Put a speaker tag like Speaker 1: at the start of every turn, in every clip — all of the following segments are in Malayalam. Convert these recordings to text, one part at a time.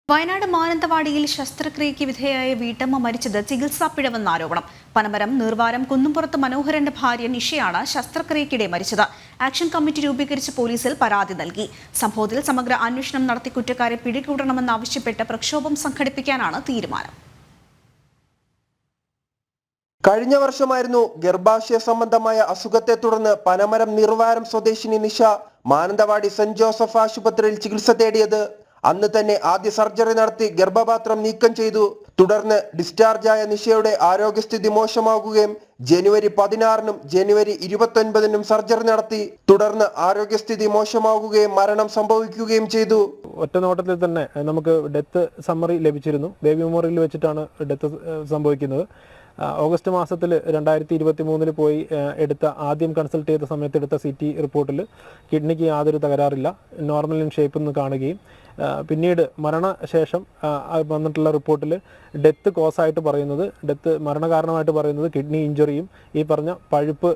Speaker 1: വയനാട് മാനന്തവാടിയിൽ ശസ്ത്രക്രിയയ്ക്ക് വിധേയയായ വീട്ടമ്മ മരിച്ചത് ചികിത്സാ പിഴവെന്ന ആരോപണം. പനമരം നീർവാരം കുന്നുംപുറത്ത് മനോഹരന്റെ ഭാര്യ നിഷയാണ് ശസ്ത്രക്രിയയ്ക്കിടെ മരിച്ചത്. ആക്ഷൻ കമ്മിറ്റി രൂപീകരിച്ച് പോലീസിൽ പരാതി നൽകി. സംഭവത്തിൽ സമഗ്ര അന്വേഷണം നടത്തി കുറ്റക്കാരെ പിടികൂടണമെന്നാവശ്യപ്പെട്ട് പ്രക്ഷോഭം സംഘടിപ്പിക്കാനാണ് തീരുമാനം.
Speaker 2: കഴിഞ്ഞ വർഷമായിരുന്നു ഗർഭാശയ സംബന്ധമായ അസുഖത്തെ തുടർന്ന് പനമരം നീർവാരം സ്വദേശിനി നിഷ മാനന്തവാടി സെന്റ് ജോസഫ് ആശുപത്രിയിൽ ചികിത്സ തേടിയത്. അന്ന് തന്നെ ആദ്യ സർജറി നടത്തി ഗർഭപാത്രം നീക്കം ചെയ്തു. തുടർന്ന് ഡിസ്ചാർജായ നിഷയുടെ ആരോഗ്യസ്ഥിതി മോശമാകുകയും ജനുവരി 16-നും ജനുവരി 29-നും സർജറി നടത്തി. തുടർന്ന് ആരോഗ്യസ്ഥിതി മോശമാകുകയും മരണം സംഭവിക്കുകയും ചെയ്തു.
Speaker 3: ഒറ്റ നോട്ടത്തിൽ തന്നെ നമുക്ക് ഡെത്ത് സമ്മറി ലഭിച്ചിരുന്നു. ബേബി മെമ്മോറിയലിൽ വെച്ചിട്ടാണ് ഡെത്ത് സംഭവിക്കുന്നത്. ഓഗസ്റ്റ് മാസത്തിൽ 2023 പോയി ആദ്യം കൺസൾട്ട് ചെയ്ത സമയത്ത് എടുത്ത CT റിപ്പോർട്ടിൽ കിഡ്നിക്ക് യാതൊരു തകരാറില്ല, നോർമൽ ഇൻ ഷേപ്പ് എന്ന് കാണുകയും പിന്നീട് മരണശേഷം വന്നിട്ടുള്ള റിപ്പോർട്ടിൽ ഡെത്ത് കോസായിട്ട് പറയുന്നത്, ഡെത്ത് മരണകാരണമായിട്ട് പറയുന്നത് കിഡ്നി ഇഞ്ചുറിയും ഈ പറഞ്ഞ പഴുപ്പ്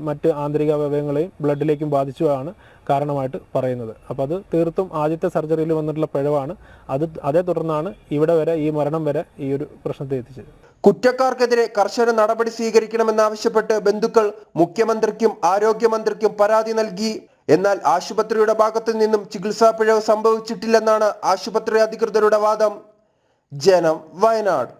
Speaker 3: മറ്റ് ആന്തരിക അവയവങ്ങളെയും ബ്ലഡിലേക്കും ബാധിച്ചുമാണ് കാരണമായിട്ട് പറയുന്നത്. അപ്പോൾ അത് തീർത്തും ആദ്യത്തെ സർജറിയിൽ വന്നിട്ടുള്ള പിഴവാണ്. അതേ തുടർന്നാണ് ഇവിടെ വരെ ഈ മരണം വരെ ഈ ഒരു പ്രശ്നത്തെ എത്തിച്ചത്.
Speaker 2: കുറ്റക്കാർക്കെതിരെ കർശന നടപടി സ്വീകരിക്കണമെന്നാവശ്യപ്പെട്ട് ബന്ധുക്കൾ മുഖ്യമന്ത്രിക്കും ആരോഗ്യമന്ത്രിക്കും പരാതി നൽകി. എന്നാൽ ആശുപത്രിയുടെ ഭാഗത്തു നിന്നും ചികിത്സാ പിഴവ് സംഭവിച്ചിട്ടില്ലെന്നാണ് ആശുപത്രി അധികൃതരുടെ വാദം. ജനം, വയനാട്.